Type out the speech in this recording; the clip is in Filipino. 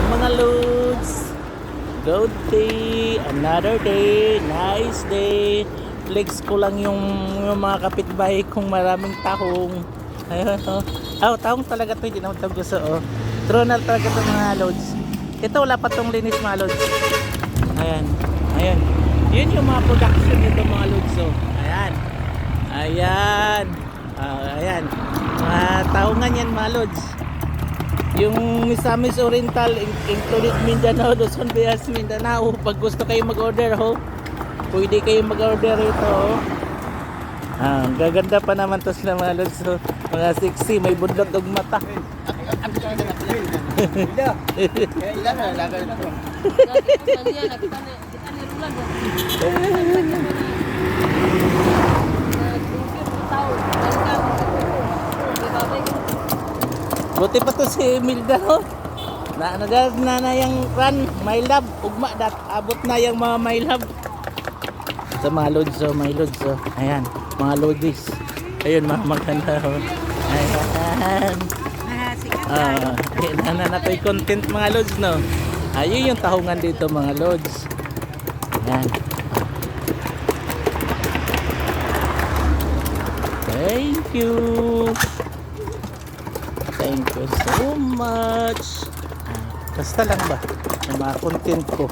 mga loads. Good day, another day, nice day. Flex ko lang yung mga kapitbahay kong maraming tahong. Ayun, oh. Oh, tahong talaga to, hindi naman ito gusto, oh. True na talaga ito mga loads. Ito, wala pa tong linis mga loads. Ayan, ayan. Yun yung mga production nito mga loads, oh. Ayan. Ayan. Ayan. Mga tahongan yan mga loads. Yung Misamis Oriental included Mindanao, Luzon, Visayas, Mindanao. Pag gusto kayo mag-order ho, pwede kayo mag-order ito ho. Gaganda pa naman to sila mga lods ho. Mga sexy, may budlot og mata. Ilan na laga na to. Buti pa to si Milda ho. Na yung run, my love, ugma dat abot na yung mga my love. Sa mga loads ho, my loads ho. Ayan, mga loadies. Ayun, mga maganda ho. Ayan. Na to'y content mga loads no. Ayun yung tahungan dito mga loads. Ayan. Thank you. Thank you so much. Basta lang ba yung mga content ko.